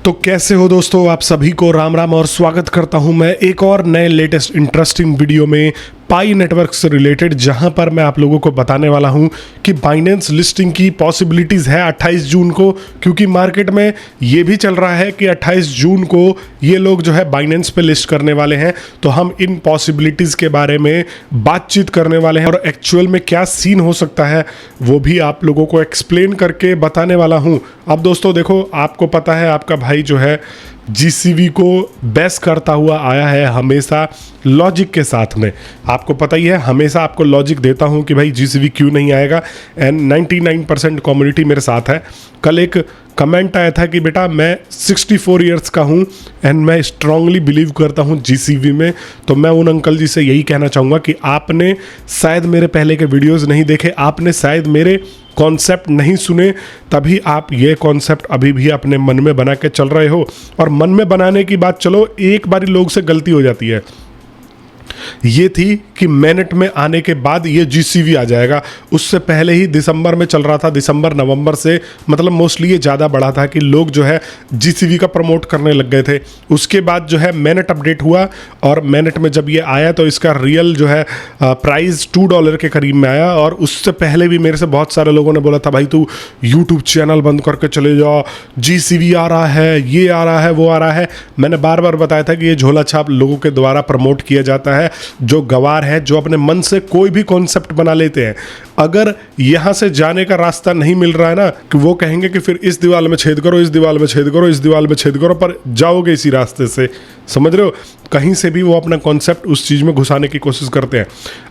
तो कैसे हो दोस्तों, आप सभी को राम राम और स्वागत करता हूं मैं एक और नए लेटेस्ट इंटरेस्टिंग वीडियो में पाई नेटवर्क से रिलेटेड, जहां पर मैं आप लोगों को बताने वाला हूं कि बाइनेंस लिस्टिंग की पॉसिबिलिटीज़ है 28 जून को, क्योंकि मार्केट में ये भी चल रहा है कि 28 जून को ये लोग जो है बाइनेंस पे लिस्ट करने वाले हैं। तो हम इन पॉसिबिलिटीज़ के बारे में बातचीत करने वाले हैं और एक्चुअल में क्या सीन हो सकता है वो भी आप लोगों को एक्सप्लेन करके बताने वाला हूँ। अब दोस्तों देखो, आपको पता है आपका भाई जो है जीसीवी को बेस करता हुआ आया है हमेशा लॉजिक के साथ में। आपको पता ही है, हमेशा आपको लॉजिक देता हूं कि भाई जीसीवी क्यों नहीं आएगा, एंड 99% कम्युनिटी मेरे साथ है। कल एक कमेंट आया था कि बेटा मैं 64 इयर्स का हूं एंड मैं स्ट्रांगली बिलीव करता हूं जीसीवी में। तो मैं उन अंकल जी से यही कहना चाहूँगा कि आपने शायद मेरे पहले के वीडियोज़ नहीं देखे, आपने शायद मेरे कॉन्सेप्ट नहीं सुने, तभी आप ये कॉन्सेप्ट अभी भी अपने मन में बना के चल रहे हो। और मन में बनाने की बात, चलो एक बारी लोग से गलती हो जाती है, ये थी कि मैनेट में आने के बाद ये जीसीवी आ जाएगा। उससे पहले ही दिसंबर में चल रहा था, दिसंबर नवंबर से मतलब मोस्टली ये ज़्यादा बढ़ा था कि लोग जो है जीसीवी का प्रमोट करने लग गए थे। उसके बाद जो है मैनेट अपडेट हुआ और मैनेट में जब ये आया तो इसका रियल जो है प्राइस $2 के करीब में आया। और उससे पहले भी मेरे से बहुत सारे लोगों ने बोला था भाई तू यूट्यूब चैनल बंद करके चले जाओ, जीसीवी आ रहा है, ये आ रहा है, वो आ रहा है। मैंने बार बार बताया था कि ये झोला छाप लोगों के द्वारा प्रमोट किया जाता है, जो गवार है, जो अपने मन से कोई भी कॉन्सेप्ट बना लेते हैं। अगर यहां से जाने का रास्ता नहीं मिल रहा है ना, कि वो कहेंगे कि फिर इस दीवार में छेद करो, इस दीवार में छेद करो, इस दीवार में छेद करो, पर जाओगे इसी रास्ते से। समझ रहे हो, कहीं से भी वो अपना कॉन्सेप्ट उस चीज में घुसाने की कोशिश करते हैं।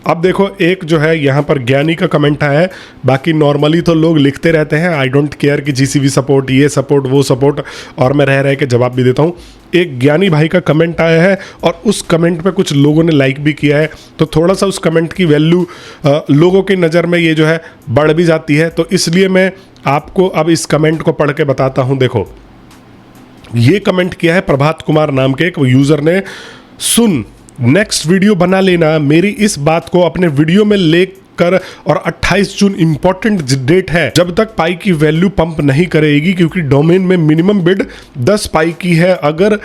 अब देखो, एक जो है यहाँ पर ज्ञानी का कमेंट आया है। बाकी नॉर्मली तो लोग लिखते रहते हैं आई डोंट केयर कि जीसीवी सपोर्ट, ये सपोर्ट, वो सपोर्ट, और मैं रह के जवाब भी देता हूँ। एक ज्ञानी भाई का कमेंट आया है और उस कमेंट पे कुछ लोगों ने लाइक भी किया है, तो थोड़ा सा उस कमेंट की वैल्यू लोगों की नज़र में ये जो है बढ़ भी जाती है। तो इसलिए मैं आपको अब इस कमेंट को पढ़ के बताता हूँ। देखो, ये कमेंट किया है प्रभात कुमार नाम के एक यूज़र ने। सुन, नेक्स्ट वीडियो बना लेना, मेरी इस बात को अपने वीडियो में लेकर, और 28 जून इंपॉर्टेंट डेट है जब तक पाई की वैल्यू पंप नहीं करेगी, क्योंकि डोमेन में मिनिमम बिड 10 पाई की है। अगर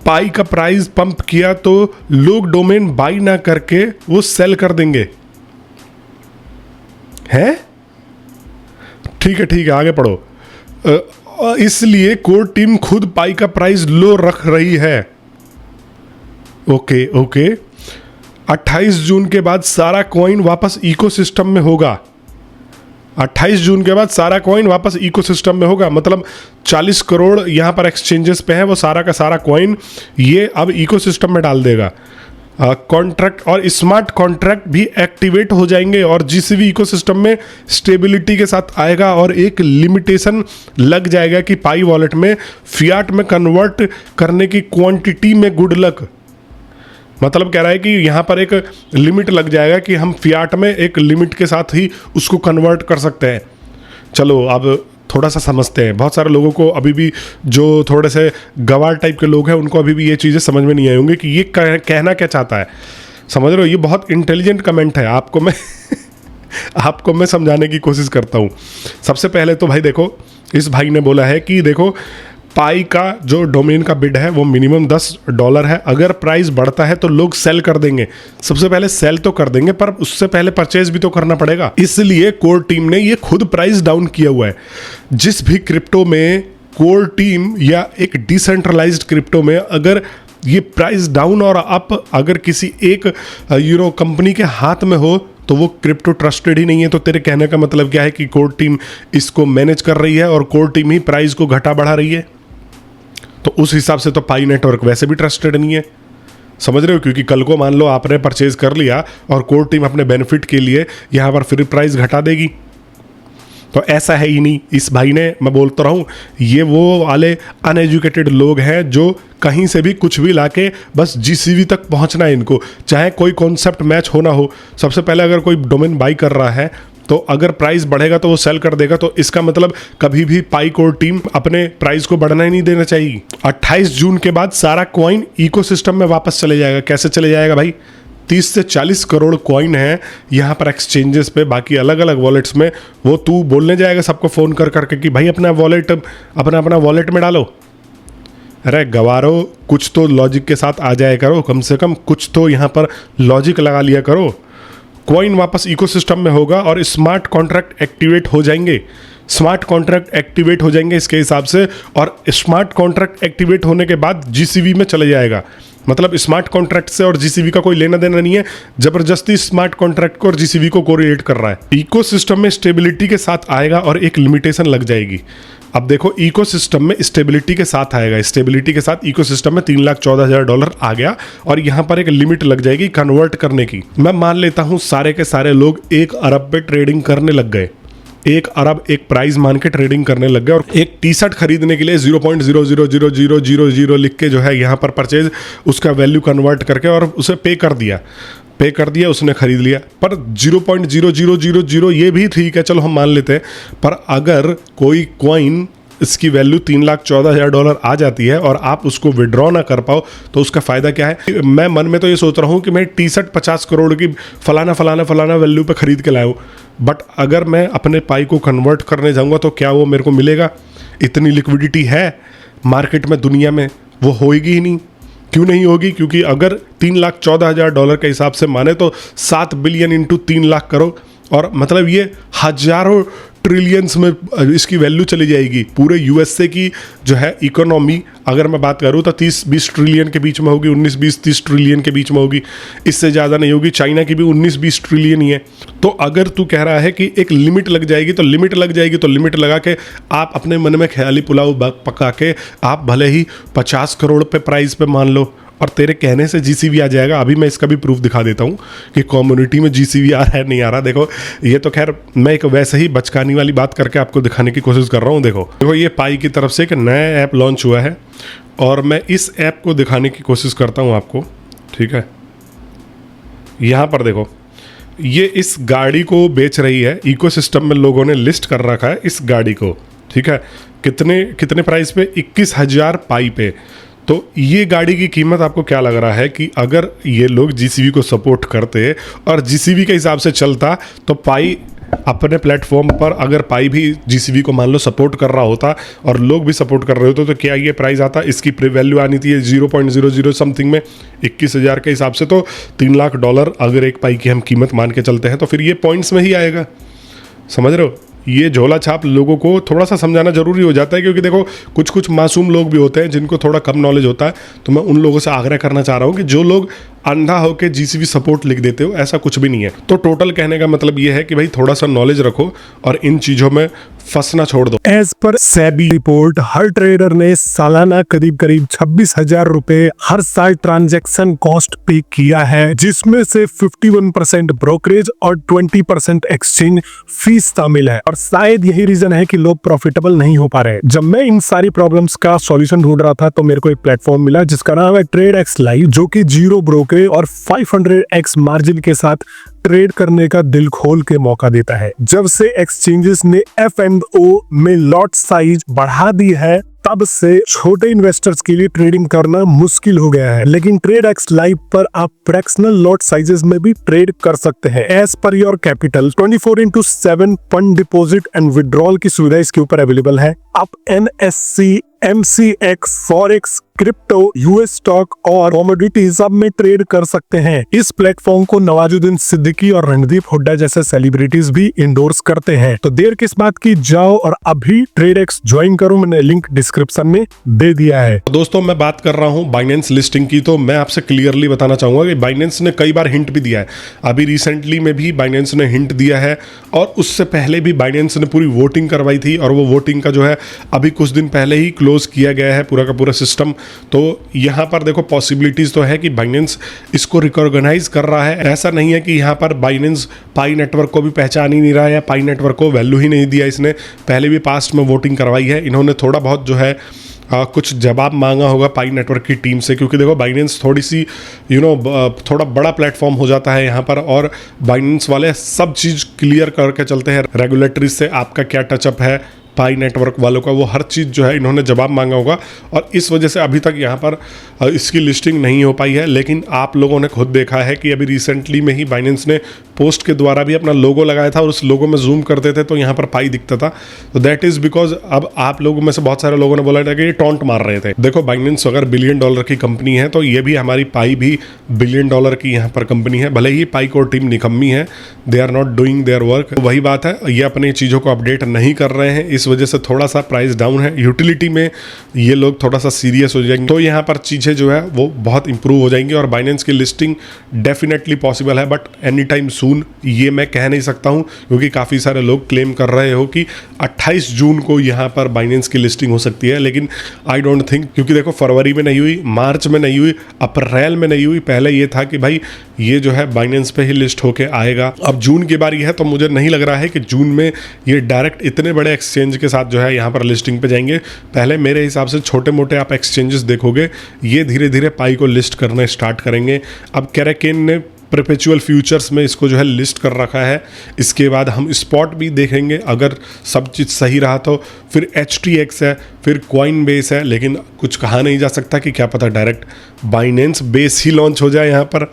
पाई का प्राइस पंप किया तो लोग डोमेन बाई ना करके वो सेल कर देंगे। हैं? ठीक है, आगे पढ़ो। इसलिए कोर टीम खुद पाई का प्राइस लो रख रही है। ओके 28 जून के बाद सारा कॉइन वापस इकोसिस्टम में होगा। 28 जून के बाद सारा कॉइन वापस इकोसिस्टम में होगा, मतलब 40 करोड़ यहाँ पर एक्सचेंजेस पे है, वो सारा का सारा कॉइन ये अब इकोसिस्टम में डाल देगा। कॉन्ट्रैक्ट और स्मार्ट कॉन्ट्रैक्ट भी एक्टिवेट हो जाएंगे और जीसीवी इकोसिस्टम में स्टेबिलिटी के साथ आएगा। और एक लिमिटेशन लग जाएगा कि पाई वॉलेट में फियाट में कन्वर्ट करने की क्वांटिटी में गुड लक। मतलब कह रहा है कि यहाँ पर एक लिमिट लग जाएगा कि हम फियाट में एक लिमिट के साथ ही उसको कन्वर्ट कर सकते हैं। चलो अब थोड़ा सा समझते हैं। बहुत सारे लोगों को अभी भी, जो थोड़े से गवार टाइप के लोग हैं, उनको अभी भी ये चीज़ें समझ में नहीं आई होंगी कि ये कहना क्या चाहता है। समझ रहे हो, ये बहुत इंटेलिजेंट कमेंट है। आपको मैं आपको मैं समझाने की कोशिश करता हूँ। सबसे पहले तो भाई देखो, इस भाई ने बोला है कि देखो पाई का जो डोमेन का बिड है वो मिनिमम $10 है। अगर प्राइस बढ़ता है तो लोग सेल कर देंगे। सबसे पहले सेल तो कर देंगे, पर उससे पहले परचेज भी तो करना पड़ेगा। इसलिए कोर टीम ने ये खुद प्राइस डाउन किया हुआ है। जिस भी क्रिप्टो में कोर टीम या एक डिसेंट्रलाइज्ड क्रिप्टो में अगर ये प्राइस डाउन और अप अगर किसी एक कंपनी के हाथ में हो तो वो क्रिप्टो ट्रस्टेड ही नहीं है। तो तेरे कहने का मतलब क्या है कि कोर टीम इसको मैनेज कर रही है और कोर टीम ही प्राइस को घटा बढ़ा रही है। तो उस हिसाब से तो पाई नेटवर्क वैसे भी ट्रस्टेड नहीं है। समझ रहे हो, क्योंकि कल को मान लो आपने परचेज कर लिया और कोर टीम अपने बेनिफिट के लिए यहाँ पर फिर प्राइस घटा देगी, तो ऐसा है ही नहीं। इस भाई ने, मैं बोलता रहा हूँ, ये वो वाले अनएजुकेटेड लोग हैं जो कहीं से भी कुछ भी लाके बस जीसीवी तक पहुँचना है इनको, चाहे कोई कॉन्सेप्ट मैच होना हो। सबसे पहले अगर कोई डोमेन बाई कर रहा है तो अगर प्राइस बढ़ेगा तो वो सेल कर देगा, तो इसका मतलब कभी भी पाई कोर टीम अपने प्राइस को बढ़ना ही नहीं देना चाहिए। 28 जून के बाद सारा कॉइन इकोसिस्टम में वापस चले जाएगा। कैसे चले जाएगा भाई? 30 से 40 करोड़ कॉइन है यहाँ पर एक्सचेंजेस पे, बाकी अलग अलग वॉलेट्स में। वो तू बोलने जाएगा सबको फ़ोन कर करके कि भाई अपना वॉलेट में डालो। अरे गवारो, कुछ तो लॉजिक के साथ आ जाया करो, कम से कम कुछ तो यहाँ पर लॉजिक लगा लिया करो। कॉइन वापस इकोसिस्टम में होगा और स्मार्ट कॉन्ट्रैक्ट एक्टिवेट हो जाएंगे, स्मार्ट कॉन्ट्रैक्ट एक्टिवेट हो जाएंगे इसके हिसाब से, और स्मार्ट कॉन्ट्रैक्ट एक्टिवेट होने के बाद जीसीवी में चले जाएगा। मतलब स्मार्ट कॉन्ट्रैक्ट से और जीसीवी का कोई लेना देना नहीं है, जबरदस्ती स्मार्ट कॉन्ट्रैक्ट को और जीसीवी को कोरिलेट कर रहा है। इकोसिस्टम में स्टेबिलिटी के साथ आएगा और एक लिमिटेशन लग जाएगी। अब देखो इकोसिस्टम में स्टेबिलिटी के साथ आएगा, स्टेबिलिटी के साथ इकोसिस्टम में $3,14,000 आ गया और यहाँ पर एक लिमिट लग जाएगी कन्वर्ट करने की। मैं मान लेता हूँ सारे के सारे लोग 1 अरब पे ट्रेडिंग करने लग गए, 1 अरब एक प्राइस मान के ट्रेडिंग करने लग गए, और एक टी शर्ट खरीदने के लिए 0.0000000 लिख के जो है यहाँ पर परचेज, उसका वैल्यू कन्वर्ट करके और उसे पे कर दिया, उसने खरीद लिया। पर 0.0000 ये भी ठीक है, चलो हम मान लेते हैं। पर अगर कोई कॉइन इसकी वैल्यू $3,14,000 आ जाती है और आप उसको विड्रॉ ना कर पाओ तो उसका फ़ायदा क्या है? मैं मन में तो ये सोच रहा हूँ कि मैं टी शर्ट 50 करोड़ की फलाना वैल्यू पे खरीद के लाया हूँ, बट अगर मैं अपने पाई को कन्वर्ट करने जाऊँगा तो क्या वो मेरे को मिलेगा? इतनी लिक्विडिटी है मार्केट में, दुनिया में, वो होएगी ही नहीं। क्यों नहीं होगी? क्योंकि अगर $3,14,000 के हिसाब से माने तो 7 बिलियन इंटू 3 लाख करोड़, और मतलब ये हजारों ट्रिलियंस में इसकी वैल्यू चली जाएगी। पूरे यूएसए की जो है इकोनॉमी अगर मैं बात करूँ तो 30-20 ट्रिलियन के बीच में होगी, 19-20-30 ट्रिलियन के बीच में होगी, इससे ज़्यादा नहीं होगी। चाइना की भी 19-20 ट्रिलियन ही है। तो अगर तू कह रहा है कि एक लिमिट लग जाएगी तो लिमिट लगा के आप अपने मन में ख्याली पुलाव पका के आप भले ही 50 करोड़ पे प्राइस पे मान लो, और तेरे कहने से जीसीवी आ जाएगा। अभी मैं इसका भी प्रूफ दिखा देता हूँ कि कम्युनिटी में जीसीवी आ रहा है नहीं आ रहा। देखो ये तो खैर मैं एक वैसे ही बचकानी वाली बात करके आपको दिखाने की कोशिश कर रहा हूँ। देखो ये पाई की तरफ से एक नया ऐप लॉन्च हुआ है और मैं इस ऐप को दिखाने की कोशिश करता हूँ आपको, ठीक है। यहाँ पर देखो ये इस गाड़ी को बेच रही है, इकोसिस्टम में लोगों ने लिस्ट कर रखा है इस गाड़ी को, ठीक है। कितने प्राइस पे? 21,000 पाई पे। तो ये गाड़ी की कीमत आपको क्या लग रहा है कि अगर ये लोग जीसीवी को सपोर्ट करते और जीसीवी के हिसाब से चलता तो पाई अपने प्लेटफॉर्म पर, अगर पाई भी जीसीवी को मान लो सपोर्ट कर रहा होता और लोग भी सपोर्ट कर रहे होते तो क्या ये प्राइस आता? इसकी वैल्यू आनी थी 0.00 समथिंग में, 21,000 के हिसाब से तो $3,00,000 अगर एक पाई की हम कीमत मान के चलते हैं तो फिर ये पॉइंट्स में ही आएगा। समझ रहे हो? ये झोला छाप लोगों को थोड़ा सा समझाना जरूरी हो जाता है, क्योंकि देखो कुछ मासूम लोग भी होते हैं जिनको थोड़ा कम नॉलेज होता है। तो मैं उन लोगों से आग्रह करना चाह रहा हूँ कि जो लोग अंधा होकर जीसीवी सपोर्ट लिख देते हो, ऐसा कुछ भी नहीं है। तो टोटल कहने का मतलब ये है कि भाई थोड़ा सा नॉलेज रखो और इन चीजों में फंसना छोड़ दो। एज पर सेबी रिपोर्ट हर ट्रेडर ने सालाना करीब 26,000 रुपए हर साल ट्रांजैक्शन कॉस्ट पे किया है, जिसमें से 51% ब्रोकरेज और 20% एक्सचेंज फीस शामिल है। और शायद यही रीजन है कि लोग प्रॉफिटेबल नहीं हो पा रहे। जब मैं इन सारी प्रॉब्लम्स का सॉल्यूशन ढूंढ रहा था तो मेरे को एक प्लेटफॉर्म मिला जिसका नाम है TradeX Live, जो कि 0 ब्रोकरेज और 500x मार्जिन के साथ ट्रेड करने का दिल खोल के मौका देता है। जब से एक्सचेंजेस ने F&O में लॉट साइज बढ़ा दी है, तब से छोटे इन्वेस्टर्स के लिए ट्रेडिंग करना मुश्किल हो गया है। लेकिन TradeX Live पर आप फ्रैक्शनल लॉट साइजेस में भी ट्रेड कर सकते हैं एज पर your capital. 24/7 fund deposit and withdrawal की सुविधा इसके ऊपर अवेलेबल है। आप NSE, MCX, forex, crypto, US stock और कमोडिटी सब में ट्रेड कर सकते हैं। इस प्लेटफॉर्म को नवाजुद्दीन सिद्दीकी और रणदीप हुड्डा जैसे सेलिब्रिटीज भी इंडोर्स करते हैं। तो देर किस बात की, जाओ और अभी TradeX ज्वाइन करो, मैंने लिंक डिस्क्रिप्शन में दे दिया है। दोस्तों मैं बात कर रहा हूं बाइनेंस लिस्टिंग की, तो मैं आपसे क्लियरली बताना चाहूंगा कि बाइनेंस ने कई बार हिंट भी दिया है। अभी रिसेंटली में भी बाइनेंस ने हिंट दिया है और उससे पहले भी बाइनेंस ने पूरी वोटिंग करवाई थी और वो वोटिंग का जो है अभी कुछ दिन पहले ही क्लोज किया गया है पूरा का पूरा सिस्टम। तो यहाँ पर देखो पॉसिबिलिटीज तो है कि बाइनेंस इसको रिकॉग्नाइज कर रहा है। ऐसा नहीं है कि यहाँ पर बाइनेंस पाई नेटवर्क को भी पहचान ही नहीं रहा है या पाई नेटवर्क को वैल्यू ही नहीं दिया। इसने पहले भी पास्ट में वोटिंग करवाई है। इन्होंने थोड़ा बहुत जो है कुछ जवाब मांगा होगा पाई नेटवर्क की टीम से, क्योंकि देखो बाइनेंस थोड़ी सी थोड़ा बड़ा प्लेटफॉर्म हो जाता है यहाँ पर, और बाइनेंस वाले सब चीज़ क्लियर करके चलते हैं। रेगुलेटरी से आपका क्या टचअप है, पाई नेटवर्क वालों का, वो हर चीज़ जो है इन्होंने जवाब मांगा होगा और इस वजह से अभी तक यहाँ पर इसकी लिस्टिंग नहीं हो पाई है। लेकिन आप लोगों ने खुद देखा है कि अभी रिसेंटली में ही बाइनेंस ने पोस्ट के द्वारा भी अपना लोगो लगाया था और उस लोगो में जूम करते थे तो यहाँ पर पाई दिखता था। तो दैट इज़ बिकॉज अब आप लोगों में से बहुत सारे लोगों ने बोला था कि ये टॉन्ट मार रहे थे। देखो, बाइनेंस अगर $1 बिलियन की कंपनी है तो ये भी हमारी पाई भी $1 बिलियन की यहाँ पर कंपनी है। भले ही पाई कोर टीम निकम्मी है, they are not doing their work. वही बात है, ये अपनी चीज़ों को अपडेट नहीं कर रहे हैं, इस वजह से थोड़ा सा प्राइस डाउन है। यूटिलिटी में ये लोग थोड़ा सा सीरियस हो जाएंगे तो यहाँ पर चीज़ें जो है वो बहुत इंप्रूव हो जाएंगी और बाइनेंस की लिस्टिंग डेफिनेटली पॉसिबल है, बट एनी टाइम सून ये मैं कह नहीं सकता हूँ, क्योंकि काफ़ी सारे लोग क्लेम कर रहे हो कि 28 जून को यहाँ पर बाइनेंस की लिस्टिंग हो सकती है। लेकिन आई डोंट थिंक, क्योंकि देखो फरवरी में नहीं हुई, मार्च में नहीं हुई, अप्रैल में नहीं हुई। पहले ये था कि भाई ये जो है बाइनेंस पे ही लिस्ट होके आएगा। अब जून की बारी है तो मुझे नहीं लग रहा है कि जून में ये डायरेक्ट इतने बड़े एक्सचेंज के साथ जो है यहाँ पर लिस्टिंग पे जाएंगे। पहले मेरे हिसाब से छोटे मोटे आप एक्सचेंजेस देखोगे, ये धीरे धीरे पाई को लिस्ट करना स्टार्ट करेंगे। अब कैरेकेन ने परपेचुअल फ्यूचर्स में इसको जो है लिस्ट कर रखा है। इसके बाद हम स्पॉट भी देखेंगे, अगर सब चीज़ सही रहा तो फिर HTX है, फिर कॉइन बेस है। लेकिन कुछ कहा नहीं जा सकता कि क्या पता डायरेक्ट बाइनेंस बेस ही लॉन्च हो जाए। यहाँ पर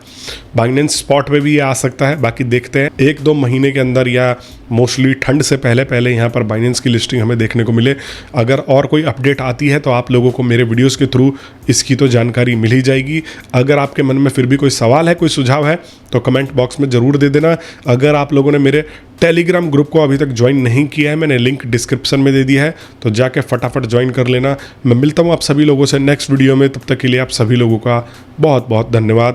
बाइनेंस स्पॉट पे भी ये आ सकता है। बाकी देखते हैं 1-2 महीने के अंदर या मोस्टली ठंड से पहले पहले यहाँ पर बाइनेंस की लिस्टिंग हमें देखने को मिले। अगर और कोई अपडेट आती है तो आप लोगों को मेरे वीडियोस के थ्रू इसकी तो जानकारी मिल ही जाएगी। अगर आपके मन में फिर भी कोई सवाल है, कोई सुझाव है तो कमेंट बॉक्स में ज़रूर दे देना। अगर आप लोगों ने मेरे टेलीग्राम ग्रुप को अभी तक ज्वाइन नहीं किया है, मैंने लिंक डिस्क्रिप्शन में दे दिया है, तो जाके फटाफट ज्वाइन कर लेना। मैं मिलता हूँ आप सभी लोगों से नेक्स्ट वीडियो में, तब तक के लिए आप सभी लोगों का बहुत बहुत धन्यवाद।